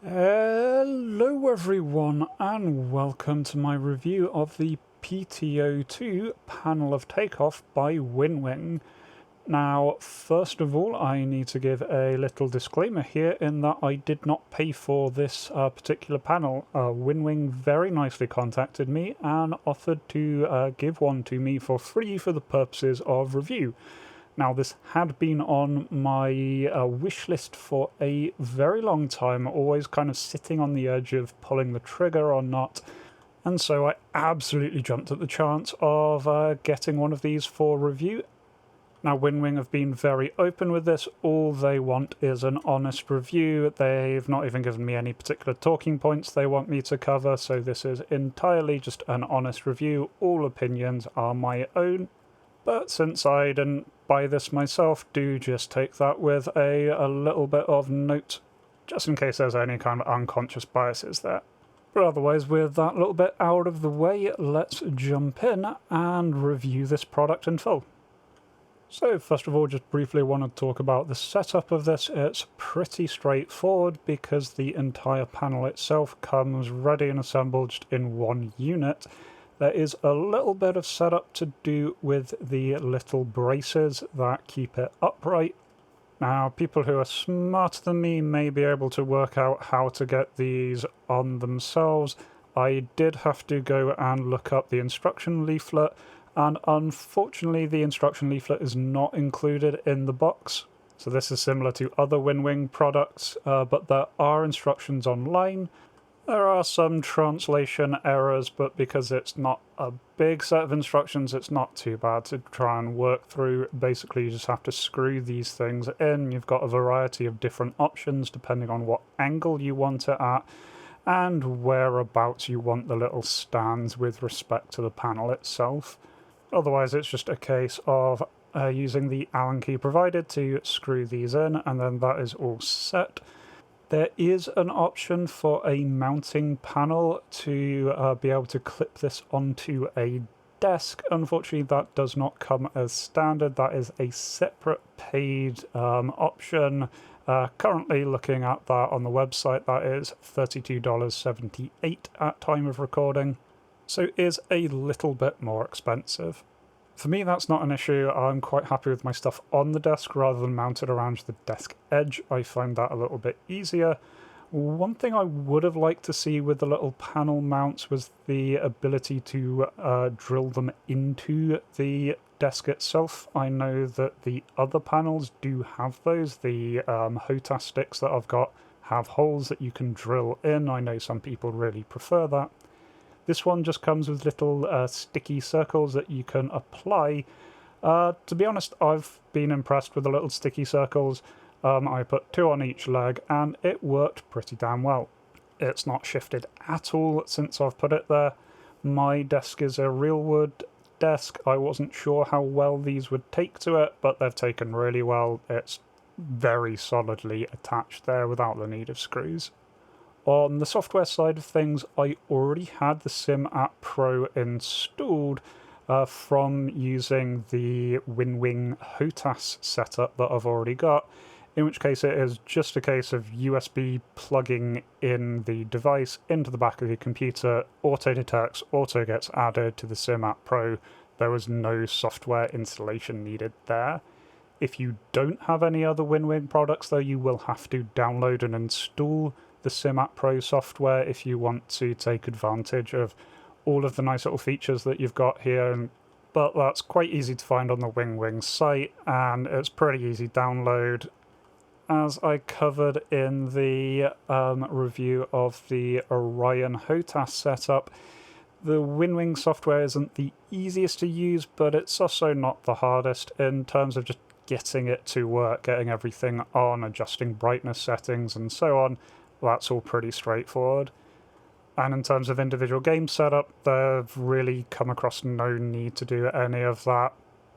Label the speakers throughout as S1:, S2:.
S1: Hello everyone and welcome to my review of the PTO2 Panel of Takeoff by WinWing. Now, first of all, I need to give a little disclaimer here in that I did not pay for this particular panel. WinWing very nicely contacted me and offered to give one to me for free for the purposes of review. Now, this had been on my wish list for a very long time, always kind of sitting on the edge of pulling the trigger or not, and so I absolutely jumped at the chance of getting one of these for review. Now, WinWing have been very open with this. All they want is an honest review. They've not even given me any particular talking points they want me to cover, so this is entirely just an honest review. All opinions are my own. But since I didn't buy this myself, do just take that with a little bit of note, just in case there's any kind of unconscious biases there. But otherwise, with that little bit out of the way, let's jump in and review this product in full. So first of all, just briefly want to talk about the setup of this. It's pretty straightforward because the entire panel itself comes ready and assembled just in one unit. There is a little bit of setup to do with the little braces that keep it upright. Now, people who are smarter than me may be able to work out how to get these on themselves. I did have to go and look up the instruction leaflet, and unfortunately the instruction leaflet is not included in the box. So this is similar to other WinWing products, but there are instructions online. There are some translation errors, but because it's not a big set of instructions, it's not too bad to try and work through. Basically, you just have to screw these things in. You've got a variety of different options depending on what angle you want it at and whereabouts you want the little stands with respect to the panel itself. Otherwise, it's just a case of using the Allen key provided to screw these in, and then that is all set. There is an option for a mounting panel to be able to clip this onto a desk. Unfortunately, that does not come as standard. That is a separate paid option. Currently looking at that on the website, that is $32.78 at time of recording. So is a little bit more expensive. For me, that's not an issue. I'm quite happy with my stuff on the desk rather than mounted around the desk edge. I find that a little bit easier. One thing I would have liked to see with the little panel mounts was the ability to drill them into the desk itself. I know that the other panels do have those. The HOTAS sticks that I've got have holes that you can drill in. I know some people really prefer that. This one just comes with little sticky circles that you can apply. To be honest, I've been impressed with the little sticky circles. I put 2 on each leg and it worked pretty damn well. It's not shifted at all since I've put it there. My desk is a real wood desk. I wasn't sure how well these would take to it, but they've taken really well. It's very solidly attached there without the need of screws. On the software side of things, I already had the Sim App Pro installed from using the WinWing HOTAS setup that I've already got, in which case it is just a case of USB plugging in the device into the back of the computer, auto detects, auto gets added to the Sim App Pro. There was no software installation needed there. If you don't have any other WinWing products though, you will have to download and install the Sim App Pro software if you want to take advantage of all of the nice little features that you've got here, but that's quite easy to find on the WinWing site and it's pretty easy download. As I covered in the review of the Orion HOTAS setup, the WinWing software isn't the easiest to use, but it's also not the hardest in terms of just getting it to work, getting everything on, adjusting brightness settings and so on. That's all pretty straightforward. And in terms of individual game setup, they've really come across no need to do any of that.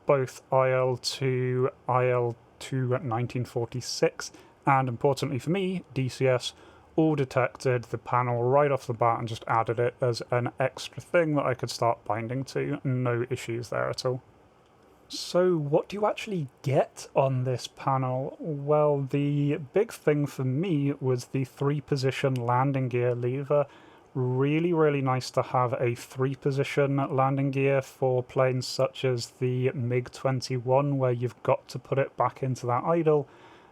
S1: Both IL2, IL2 at 1946, and importantly for me, DCS, all detected the panel right off the bat and just added it as an extra thing that I could start binding to. No issues there at all. So what do you actually get on this panel? Well, the big thing for me was the 3-position landing gear lever. Really nice to have a 3-position landing gear for planes such as the MiG-21, where you've got to put it back into that idle.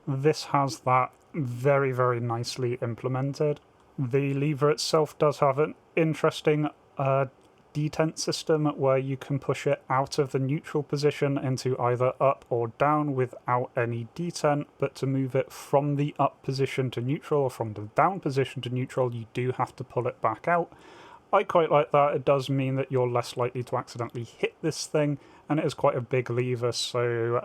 S1: This has that very nicely implemented. The lever itself does have an interesting detent system where you can push it out of the neutral position into either up or down without any detent, but to move it from the up position to neutral or from the down position to neutral, you do have to pull it back out. I quite like that. It does mean that you're less likely to accidentally hit this thing, and it is quite a big lever, so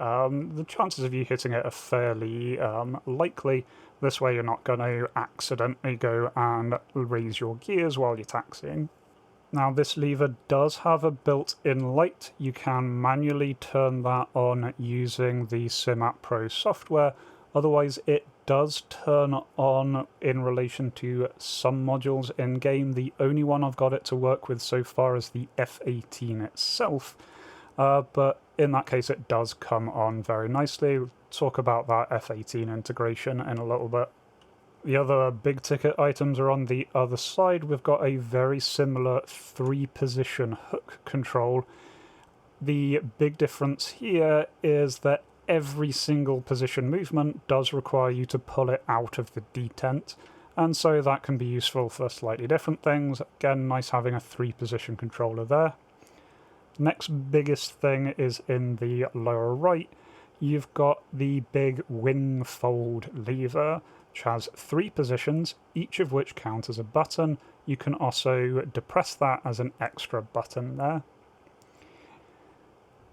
S1: the chances of you hitting it are fairly likely. This way you're not going to accidentally go and raise your gears while you're taxiing. Now this lever does have a built-in light. You can manually turn that on using the SimApp Pro software. Otherwise it does turn on in relation to some modules in-game. The only one I've got it to work with so far is the F-18 itself. But in that case it does come on very nicely. We'll talk about that F-18 integration in a little bit. The other big ticket items are on the other side. We've got a very similar 3-position hook control. The big difference here is that every single position movement does require you to pull it out of the detent, and so that can be useful for slightly different things. Again, nice having a 3-position controller there. Next biggest thing is in the lower right. You've got the big wing fold lever, which has 3 positions, each of which count as a button. You can also depress that as an extra button there.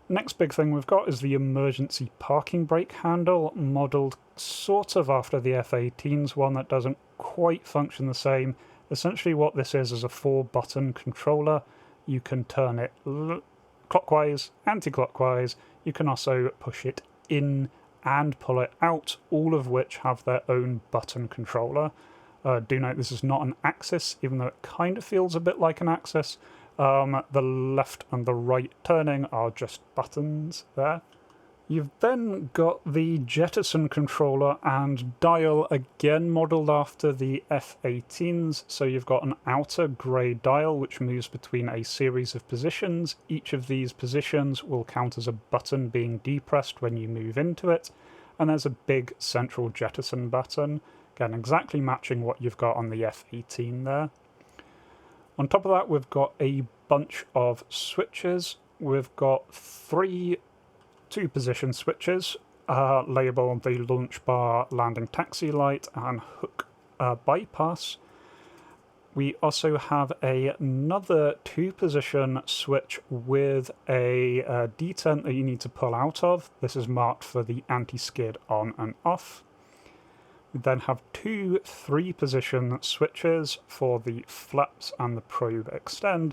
S1: Next big thing we've got is the emergency parking brake handle, modelled sort of after the F-18's one that doesn't quite function the same. Essentially what this is a 4-button controller. You can turn it clockwise, anti-clockwise. You can also push it in and pull it out, all of which have their own button controller. Do note this is not an axis, even though it kind of feels a bit like an axis. The left and the right turning are just buttons there. You've then got the jettison controller and dial, again modelled after the F-18's, so you've got an outer grey dial which moves between a series of positions. Each of these positions will count as a button being depressed when you move into it, and there's a big central jettison button, again exactly matching what you've got on the F-18 there. On top of that we've got a bunch of switches. We've got 3 2-position switches, labelled the launch bar, landing taxi light and hook bypass. We also have another 2-position switch with a detent that you need to pull out of. This is marked for the anti-skid on and off. We then have 2 3-position switches for the flaps and the probe extend.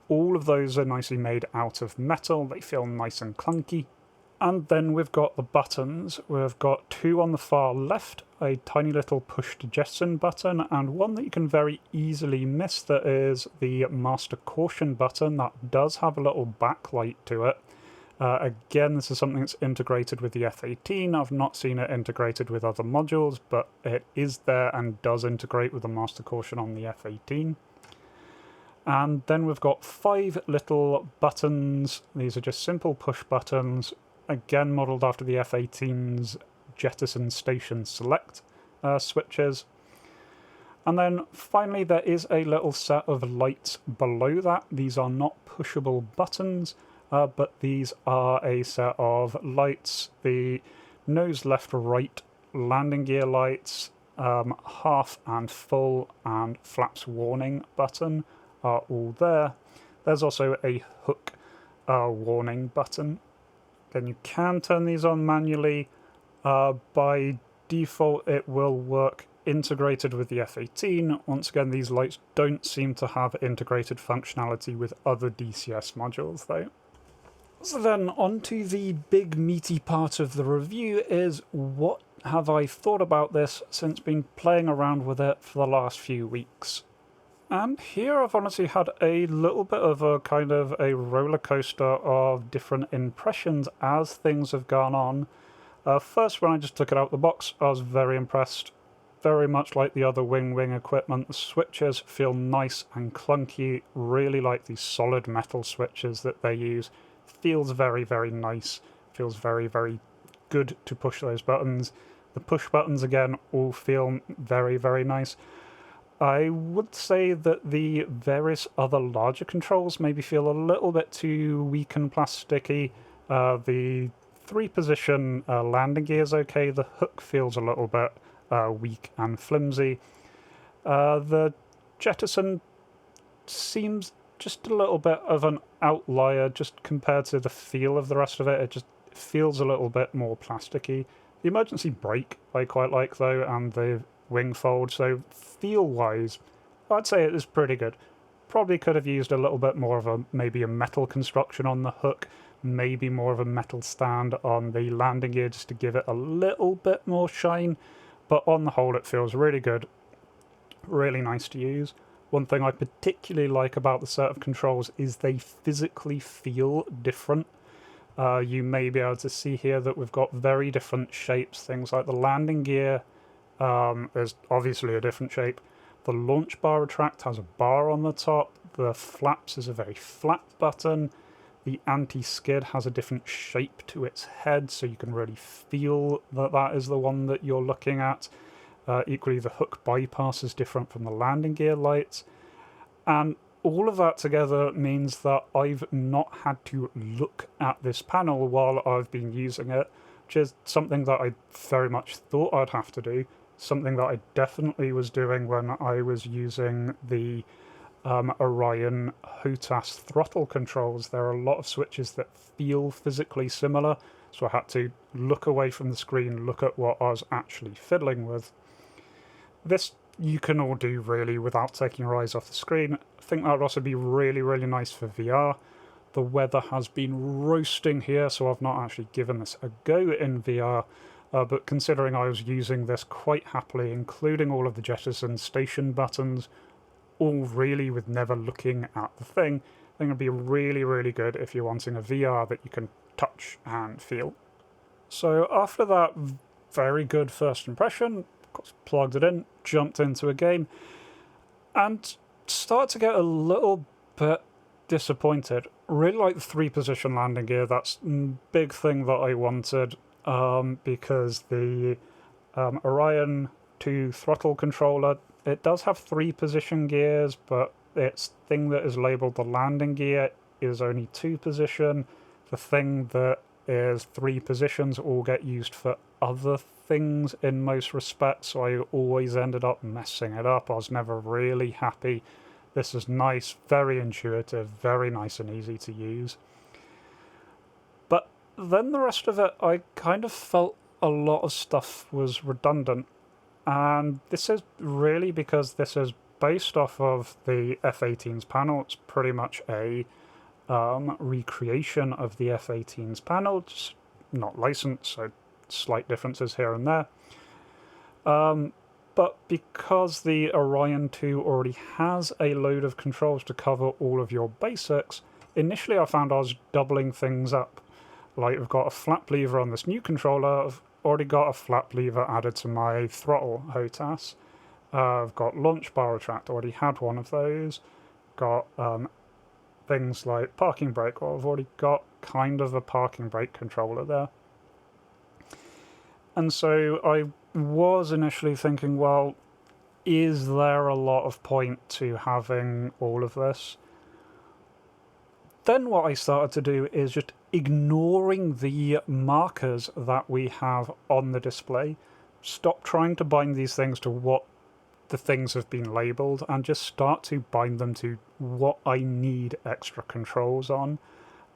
S1: All of those are nicely made out of metal. They feel nice and clunky. And then we've got the buttons. We've got 2 on the far left, a tiny little push to jettison button, and one that you can very easily miss that is the master caution button that does have a little backlight to it. Again, this is something that's integrated with the F-18. I've not seen it integrated with other modules, but it is there and does integrate with the master caution on the F-18. And then we've got 5 little buttons. These are just simple push buttons, again modelled after the F-18's jettison station select switches. And then finally there is a little set of lights below that. These are not pushable buttons, but these are a set of lights. The nose left right landing gear lights, half and full and flaps warning button are all there. There's also a hook warning button. Then you can turn these on manually. By default it will work integrated with the F-18. Once again, these lights don't seem to have integrated functionality with other DCS modules though. So then on to the big meaty part of the review is what have I thought about this since been playing around with it for the last few weeks. And here I've honestly had a little bit of a kind of a roller coaster of different impressions as things have gone on. First, when I just took it out of the box, I was very impressed. Very much like the other WinWing equipment, the switches feel nice and clunky. Really like these solid metal switches that they use. Feels very, very nice. Feels very, very good to push those buttons. The push buttons, again, all feel very, very nice. I would say that the various other larger controls maybe feel a little bit too weak and plasticky. The 3-position landing gear is okay. The hook feels a little bit weak and flimsy. The jettison seems just a little bit of an outlier just compared to the feel of the rest of it. It just feels a little bit more plasticky. The emergency brake I quite like though, and the wing fold, so feel-wise, I'd say it is pretty good. Probably could have used a little bit more of maybe a metal construction on the hook, maybe more of a metal stand on the landing gear just to give it a little bit more shine, but on the whole it feels really good, really nice to use. One thing I particularly like about the set of controls is they physically feel different. You may be able to see here that we've got very different shapes. Things like the landing gear is obviously a different shape. The launch bar retract has a bar on the top. The flaps is a very flat button. The anti-skid has a different shape to its head, so you can really feel that that is the one that you're looking at. Equally, the hook bypass is different from the landing gear lights. And all of that together means that I've not had to look at this panel while I've been using it, which is something that I very much thought I'd have to do. Something that I definitely was doing when I was using the Orion HOTAS throttle controls. There are a lot of switches that feel physically similar, so I had to look away from the screen, look at what I was actually fiddling with. This you can all do really without taking your eyes off the screen. I think that would also be really, really nice for VR. The weather has been roasting here, so I've not actually given this a go in VR. But considering I was using this quite happily, including all of the jettison station buttons, all really with never looking at the thing, I think it'd be really, really good if you're wanting a VR that you can touch and feel. So after that very good first impression, of course, plugged it in, jumped into a game, and started to get a little bit disappointed. Really like the 3-position landing gear. That's a big thing that I wanted. Because the Orion 2 throttle controller, it does have 3-position gears, but its thing that is labelled the landing gear is only 2-position. The thing that is 3 positions all get used for other things in most respects, so I always ended up messing it up. I was never really happy. This is nice, very intuitive, very nice and easy to use. But then the rest of it, I kind of felt a lot of stuff was redundant. And this is really because this is based off of the F-18's panel. It's pretty much a recreation of the F-18's panel, just not licensed, so slight differences here and there. But because the Orion 2 already has a load of controls to cover all of your basics, initially I found I was doubling things up. Like, I've got a flap lever on this new controller, I've already got a flap lever added to my throttle HOTAS. I've got launch bar retract, already had one of those. Got things like parking brake, well, I've already got kind of a parking brake controller there. And so I was initially thinking, well, is there a lot of point to having all of this? Then what I started to do is just ignoring the markers that we have on the display. Stop trying to bind these things to what the things have been labelled and just start to bind them to what I need extra controls on.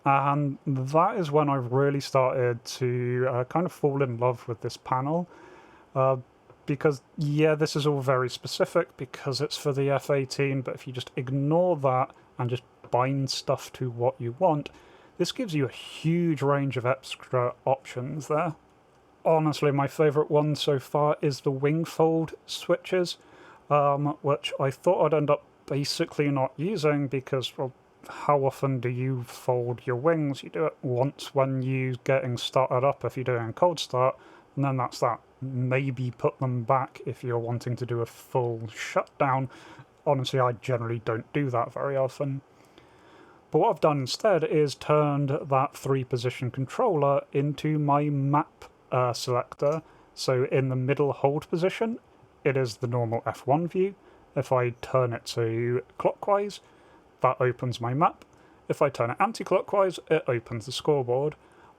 S1: And that is when I really started to kind of fall in love with this panel. Because, yeah, this is all very specific because it's for the F-18, but if you just ignore that and just bind stuff to what you want, this gives you a huge range of extra options there. Honestly, my favourite one so far is the wing fold switches, which I thought I'd end up basically not using because, well, how often do you fold your wings? You do it once when you're getting started up if you're doing a cold start, and then that's that. Maybe put them back if you're wanting to do a full shutdown. Honestly, I generally don't do that very often. But what I've done instead is turned that 3-position controller into my map selector. So in the middle hold position, it is the normal F1 view. If I turn it to clockwise, that opens my map. If I turn it anti-clockwise, it opens the scoreboard.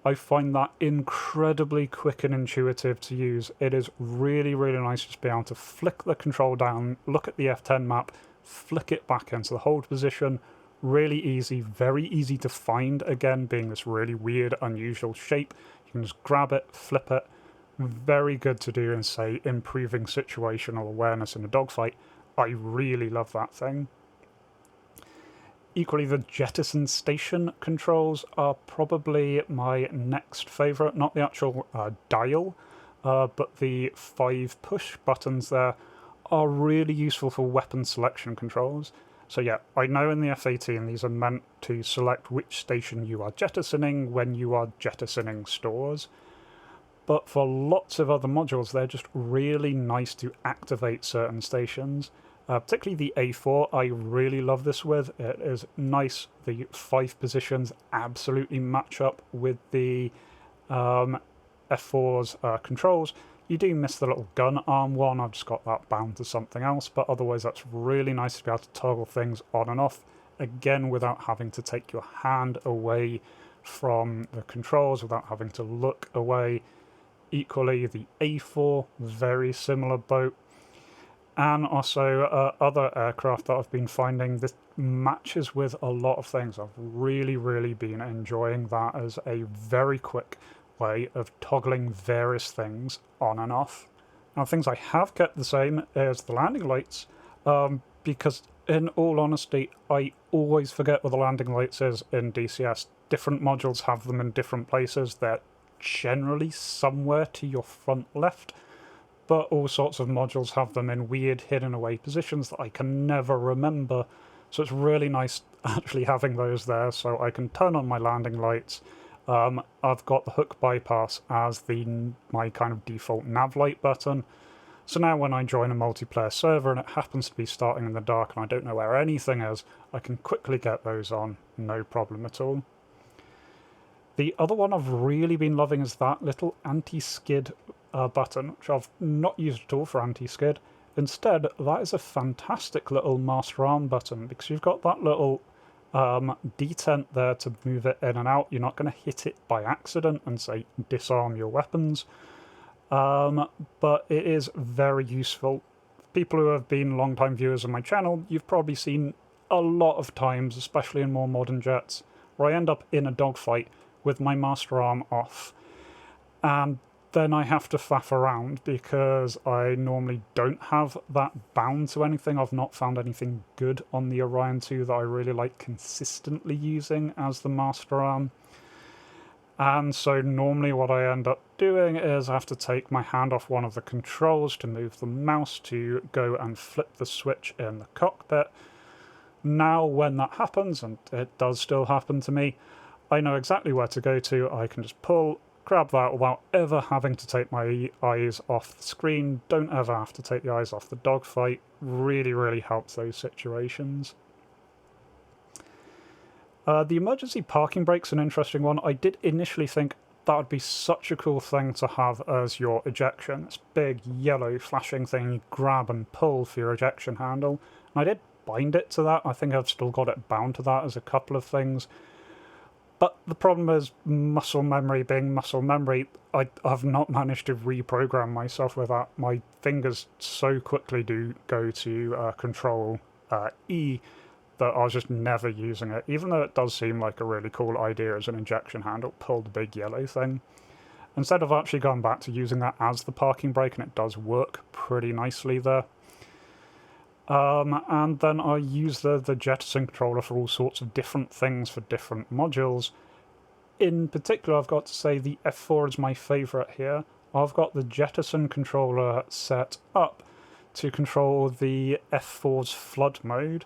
S1: I find that incredibly quick and intuitive to use. It is really, really nice to be able to flick the control down, look at the F10 map, flick it back into the hold position. Really easy, very easy to find, again, being this really weird, unusual shape. You can just grab it, flip it. Very good to do in, say, improving situational awareness in a dogfight. I really love that thing. Equally, the jettison station controls are probably my next favourite. Not the actual dial, but the 5 push buttons there are really useful for weapon selection controls. So yeah, I know in the F-18 these are meant to select which station you are jettisoning when you are jettisoning stores. But for lots of other modules, they're just really nice to activate certain stations. Particularly the A4, I really love this with. It is nice. The 5 positions absolutely match up with the F4's controls. You do miss the little gun arm one. I've just got that bound to something else, but otherwise that's really nice to be able to toggle things on and off, again, without having to take your hand away from the controls, without having to look away. Equally, the A4, very similar boat. And also other aircraft that I've been finding, this matches with a lot of things. I've really, really been enjoying that as a very quick way of toggling various things on and off. Now, things I have kept the same is the landing lights, because in all honesty, I always forget where the landing lights is in DCS. Different modules have them in different places. They're generally somewhere to your front left, but all sorts of modules have them in weird hidden away positions that I can never remember. So it's really nice actually having those there so I can turn on my landing lights. I've got the hook bypass as my kind of default nav light button. So now when I join a multiplayer server and it happens to be starting in the dark and I don't know where anything is, I can quickly get those on, no problem at all. The other one I've really been loving is that little anti-skid button, which I've not used at all for anti-skid. Instead, that is a fantastic little master arm button because you've got that little detent there to move it in and out. You're not going to hit it by accident and, say, disarm your weapons. But it is very useful. People who have been long-time viewers of my channel, you've probably seen a lot of times, especially in more modern jets, where I end up in a dogfight with my master arm off. And then I have to faff around because I normally don't have that bound to anything. I've not found anything good on the Orion 2 that I really like consistently using as the master arm. And so normally what I end up doing is I have to take my hand off one of the controls to move the mouse to go and flip the switch in the cockpit. Now when that happens, and it does still happen to me, I know exactly where to go to. I can just pull, grab that without ever having to take my eyes off the screen. Don't ever have to take the eyes off the dogfight. Really, really helps those situations. The emergency parking brake's an interesting one. I did initially think that would be such a cool thing to have as your ejection. This big yellow flashing thing you grab and pull for your ejection handle. And I did bind it to that. I think I've still got it bound to that as a couple of things. But the problem is muscle memory being muscle memory. I've not managed to reprogram myself with that. My fingers so quickly do go to Control E that I was just never using it. Even though it does seem like a really cool idea as an injection handle, pull the big yellow thing. Instead of actually going back to using that as the parking brake, and it does work pretty nicely there. And then I use the jettison controller for all sorts of different things for different modules. In particular, I've got to say the F4 is my favourite here. I've got the jettison controller set up to control the F4's flood mode.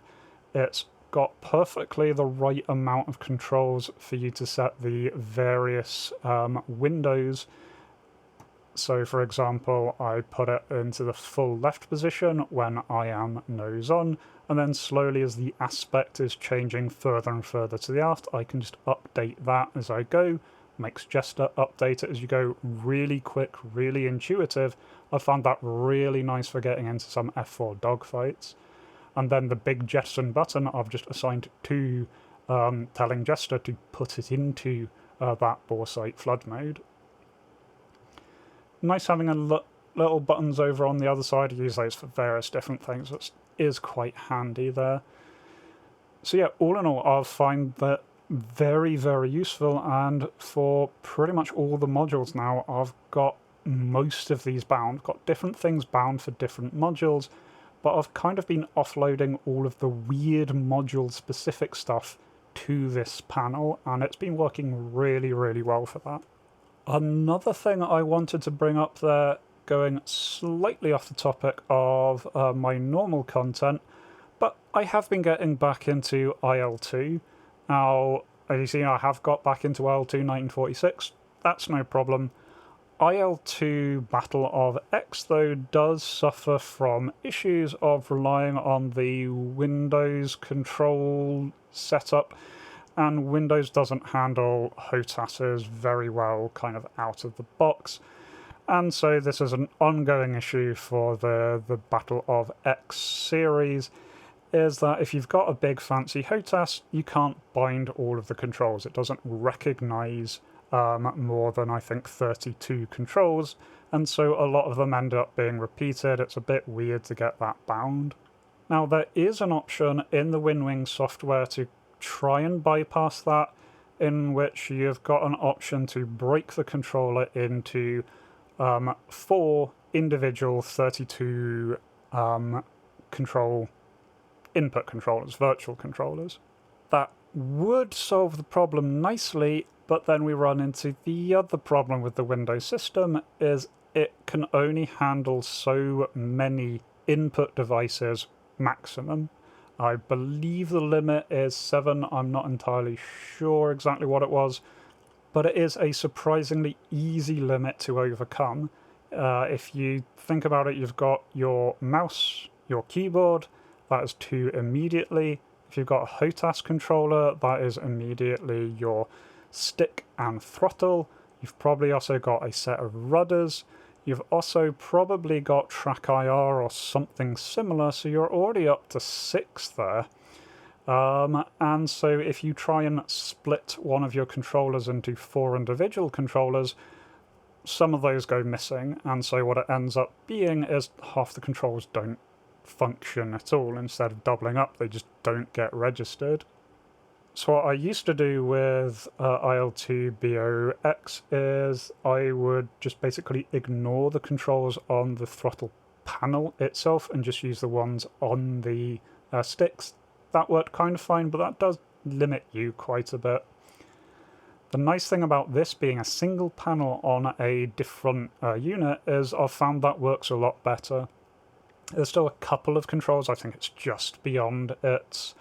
S1: It's got perfectly the right amount of controls for you to set the various windows. So for example, I put it into the full left position when I am nose on, and then slowly as the aspect is changing further and further to the aft, I can just update that as I go. Makes Jester update it as you go, really quick, really intuitive. I found that really nice for getting into some F4 dogfights. And then the big jettison button I've just assigned to telling Jester to put it into that boresight flood mode. Nice having little buttons over on the other side. I use those for various different things, which is quite handy there. So yeah, all in all, I find that very, very useful, and for pretty much all the modules now, I've got most of these bound. Got different things bound for different modules, but I've kind of been offloading all of the weird module-specific stuff to this panel, and it's been working really, really well for that. Another thing I wanted to bring up there, going slightly off the topic of my normal content, but I have been getting back into IL-2. Now, as you see, I have got back into IL-2 1946. That's no problem. IL-2 Battle of X, though, does suffer from issues of relying on the Windows control setup, and Windows doesn't handle HOTASs very well kind of out of the box. And so this is an ongoing issue for the Battle of X series, is that if you've got a big fancy HOTAS, you can't bind all of the controls. It doesn't recognise more than, I think, 32 controls, and so a lot of them end up being repeated. It's a bit weird to get that bound. Now, there is an option in the WinWing software to try and bypass that, in which you've got an option to break the controller into 4 individual 32 control input controllers, virtual controllers. That would solve the problem nicely, but then we run into the other problem with the Windows system, is it can only handle so many input devices maximum. I believe the limit is 7, I'm not entirely sure exactly what it was, but it is a surprisingly easy limit to overcome. If you think about it, you've got your mouse, your keyboard, that is 2 immediately. If you've got a HOTAS controller, that is immediately your stick and throttle. You've probably also got a set of rudders. You've also probably got track IR or something similar, so you're already up to 6 there. And so if you try and split one of your controllers into 4 individual controllers, some of those go missing, and so what it ends up being is half the controls don't function at all. Instead of doubling up, they just don't get registered. So what I used to do with IL-2 BOX is I would just basically ignore the controls on the throttle panel itself and just use the ones on the sticks. That worked kind of fine, but that does limit you quite a bit. The nice thing about this being a single panel on a different unit is I've found that works a lot better. There's still a couple of controls, I think it's just beyond its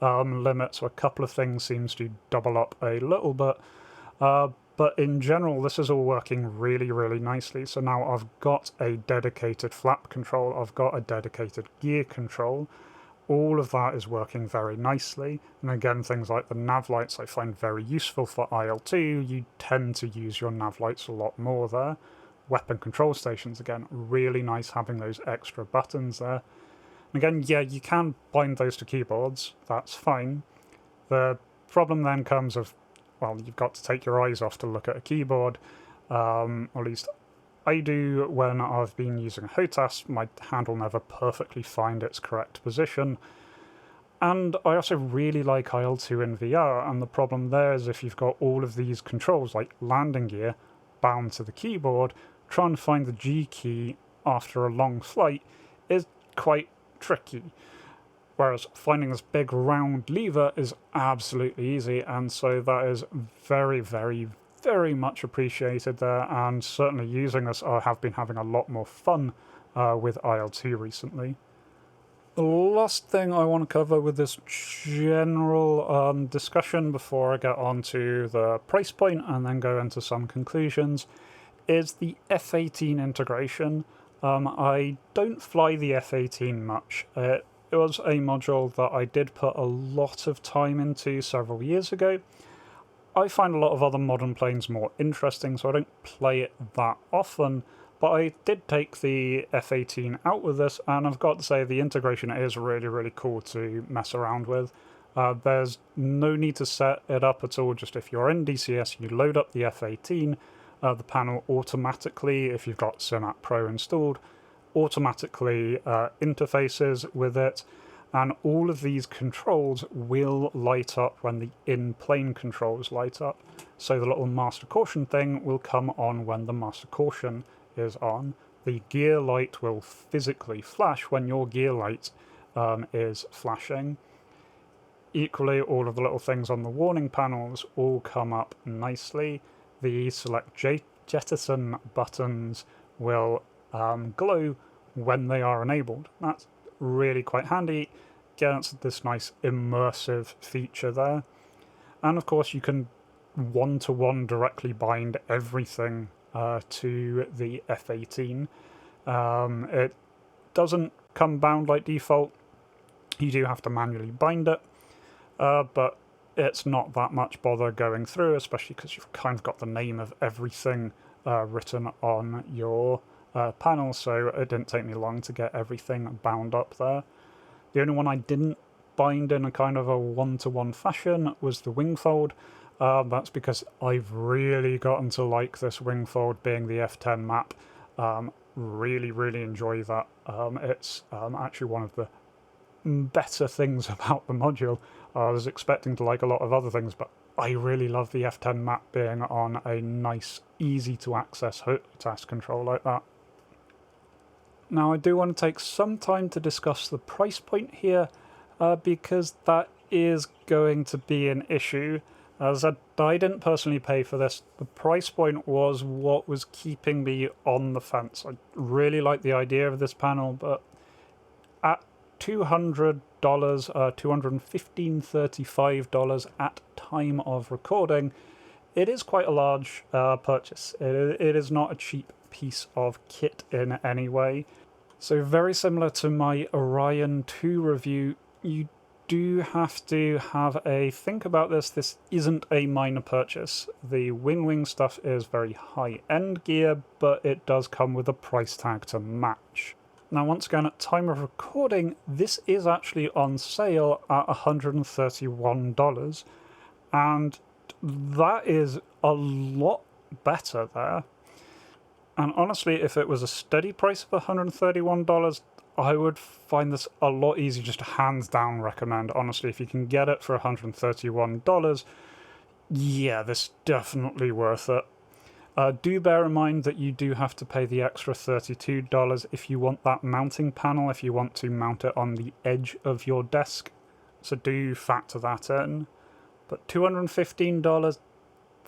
S1: limit, so a couple of things seems to double up a little bit. But in general, this is all working really, really nicely. So now I've got a dedicated flap control, I've got a dedicated gear control. All of that is working very nicely. And again, things like the nav lights I find very useful for IL-2. You tend to use your nav lights a lot more there. Weapon control stations, again, really nice having those extra buttons there. And again, yeah, you can bind those to keyboards, that's fine. The problem then comes of, well, you've got to take your eyes off to look at a keyboard. Or at least I do when I've been using a HOTAS. My hand will never perfectly find its correct position. And I also really like IL-2 in VR, and the problem there is if you've got all of these controls, like landing gear, bound to the keyboard, trying to find the G key after a long flight is quite tricky. Whereas finding this big round lever is absolutely easy, and so that is very, very, very much appreciated there, and certainly using this, I have been having a lot more fun with IL-2 recently. last thing I want to cover with this general discussion before I get on to the price point and then go into some conclusions is the F18 integration. I don't fly the F18 much. It was a module that I did put a lot of time into several years ago. I find a lot of other modern planes more interesting, so I don't play it that often, but I did take the F18 out with this, and I've got to say the integration is really, really cool to mess around with. There's no need to set it up at all, just if you're in DCS, you load up the F18, the panel automatically, if you've got SimApp Pro installed, automatically interfaces with it, and all of these controls will light up when the in-plane controls light up. So the little master caution thing will come on when the master caution is on. The gear light will physically flash when your gear light is flashing. Equally, all of the little things on the warning panels all come up nicely. The select jettison buttons will glow when they are enabled. That's really quite handy. Gets this nice immersive feature there. And of course you can one-to-one directly bind everything to the F18. It doesn't come bound like default. You do have to manually bind it, but it's not that much bother going through, especially because you've kind of got the name of everything written on your panel, so it didn't take me long to get everything bound up there. The only one I didn't bind in a kind of a one-to-one fashion was the wingfold. That's because I've really gotten to like this wingfold being the F10 map. Really, really enjoy that. It's actually one of the better things about the module. I was expecting to like a lot of other things, but I really love the F10 map being on a nice, easy to access task control like that. Now I do want to take some time to discuss the price point here, because that is going to be an issue. As I didn't personally pay for this. The price point was what was keeping me on the fence. I really like the idea of this panel, but at $200, $215.35 at time of recording, it is quite a large purchase. It is not a cheap piece of kit in any way. So very similar to my Orion 2 review, you do have to have a think about this. This isn't a minor purchase. The WinWing stuff is very high-end gear, but it does come with a price tag to match. Now, once again, at time of recording, this is actually on sale at $131, and that is a lot better there. And honestly, if it was a steady price of $131, I would find this a lot easier, just to hands down recommend. Honestly, if you can get it for $131, yeah, this is definitely worth it. Do bear in mind that you do have to pay the extra $32 if you want that mounting panel, if you want to mount it on the edge of your desk. So do factor that in. But $215,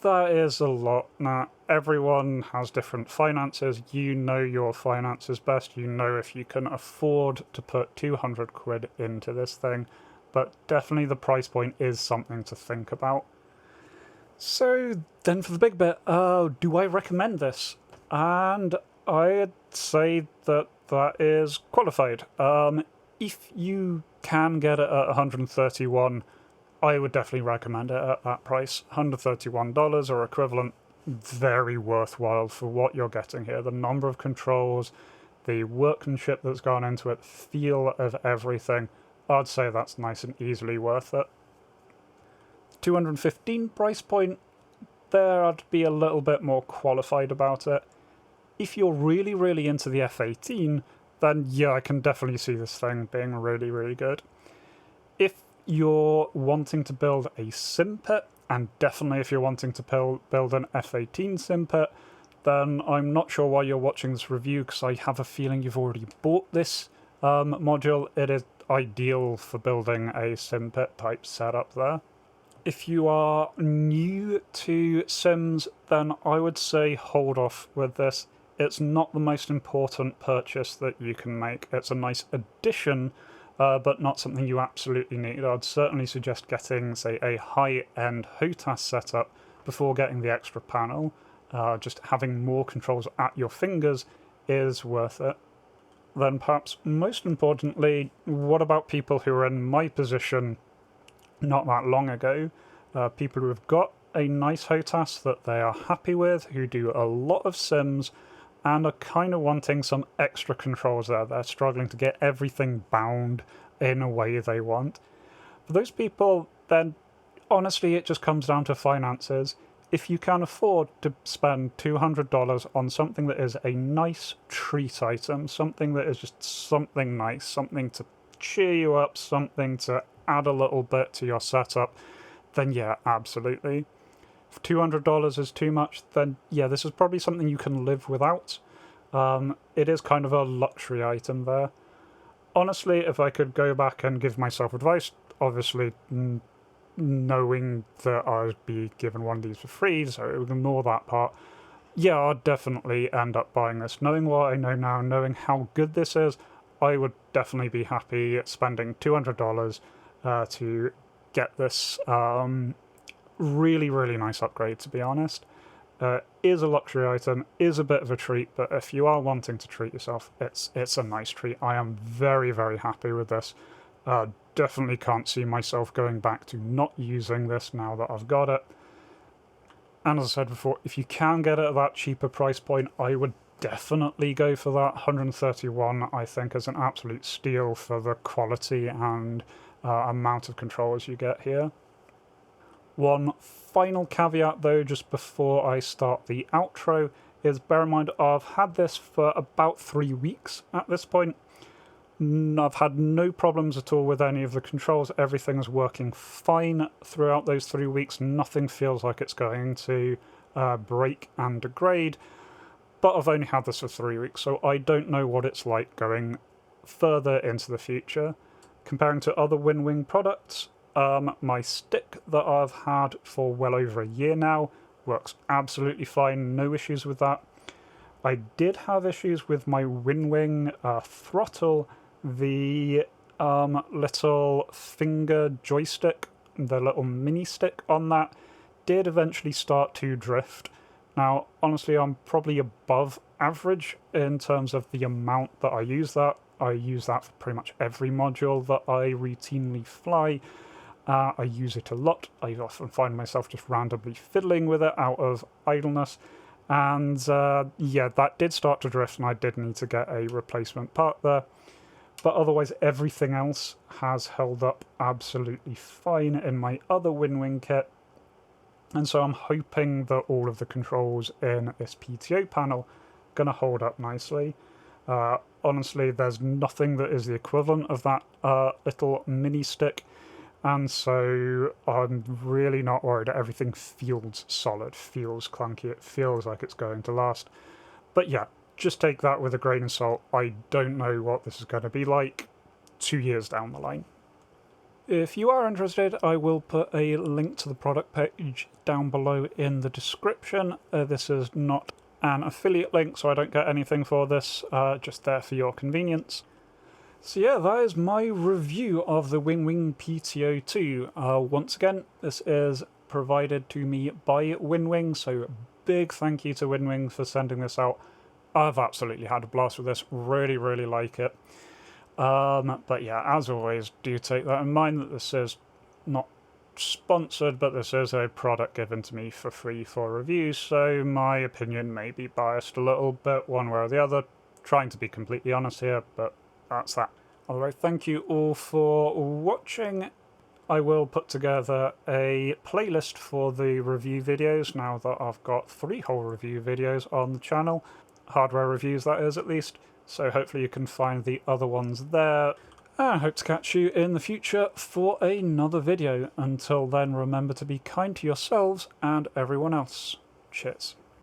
S1: that is a lot. Now, everyone has different finances. You know your finances best. You know if you can afford to put 200 quid into this thing. But definitely the price point is something to think about. So then for the big bit, do I recommend this? And I'd say that that is qualified. If you can get it at 131, I would definitely recommend it at that price. $131 or equivalent, very worthwhile for what you're getting here. The number of controls, the workmanship that's gone into it, feel of everything, I'd say that's nice and easily worth it. 215 price point, there I'd be a little bit more qualified about it. If you're really, really into the F18, then yeah, I can definitely see this thing being really, really good. If you're wanting to build a sim pit, and definitely if you're wanting to build an F18 sim pit, then I'm not sure why you're watching this review, because I have a feeling you've already bought this module. It is ideal for building a sim pit type setup there. If you are new to Sims, then I would say hold off with this. It's not the most important purchase that you can make. It's a nice addition, but not something you absolutely need. I'd certainly suggest getting, say, a high-end HOTAS setup before getting the extra panel. Just having more controls at your fingers is worth it. Then perhaps most importantly, what about people who are in my position not that long ago? People who have got a nice HOTAS that they are happy with, who do a lot of sims, and are kind of wanting some extra controls there. They're struggling to get everything bound in a way they want. For those people, then honestly it just comes down to finances. If you can afford to spend $200 on something that is a nice treat item, something that is just something nice, something to cheer you up, something to add a little bit to your setup, then yeah, absolutely. If $200 is too much, then yeah, this is probably something you can live without. It is kind of a luxury item there. Honestly, if I could go back and give myself advice, obviously knowing that I'd be given one of these for free, so ignore that part, yeah, I'd definitely end up buying this. Knowing what I know now, knowing how good this is, I would definitely be happy spending $200 to get this really, really nice upgrade, to be honest. Is a luxury item, is a bit of a treat, but if you are wanting to treat yourself, it's a nice treat. I am very, very happy with this. Definitely can't see myself going back to not using this now that I've got it. And as I said before, if you can get it at that cheaper price point, I would definitely go for that. 131 I think is an absolute steal for the quality and amount of controls you get here. One final caveat though, just before I start the outro, is bear in mind I've had this for about 3 weeks at this point. I've had no problems at all with any of the controls. Everything's working fine throughout those 3 weeks. Nothing feels like it's going to break and degrade. But I've only had this for 3 weeks, so I don't know what it's like going further into the future. Comparing to other WinWing products, my stick that I've had for well over a year now works absolutely fine, no issues with that. I did have issues with my WinWing throttle. The little finger joystick, the little mini stick on that, did eventually start to drift. Now, honestly, I'm probably above average in terms of the amount that I use that. I use that for pretty much every module that I routinely fly. I use it a lot. I often find myself just randomly fiddling with it out of idleness. And yeah, that did start to drift and I did need to get a replacement part there. But otherwise, everything else has held up absolutely fine in my other WinWing kit. And so I'm hoping that all of the controls in this PTO panel are going to hold up nicely. Honestly, there's nothing that is the equivalent of that little mini stick. And so I'm really not worried. Everything feels solid, feels clunky, it feels like it's going to last. But yeah, just take that with a grain of salt. I don't know what this is going to be like 2 years down the line. If you are interested, I will put a link to the product page down below in the description. This is not an affiliate link, so I don't get anything for this, just there for your convenience. So yeah, that is my review of the WinWing PTO 2. Once again, this is provided to me by WinWing, so big thank you to WinWing for sending this out. I've absolutely had a blast with this, really, really like it. But yeah, as always, do take that in mind that this is not sponsored, but this is a product given to me for free for review, so my opinion may be biased a little bit one way or the other. Trying to be completely honest here, but that's that. Alright, thank you all for watching. I will put together a playlist for the review videos now that I've got 3 whole review videos on the channel. Hardware reviews, that is, at least. So hopefully you can find the other ones there. And I hope to catch you in the future for another video. Until then, remember to be kind to yourselves and everyone else. Cheers.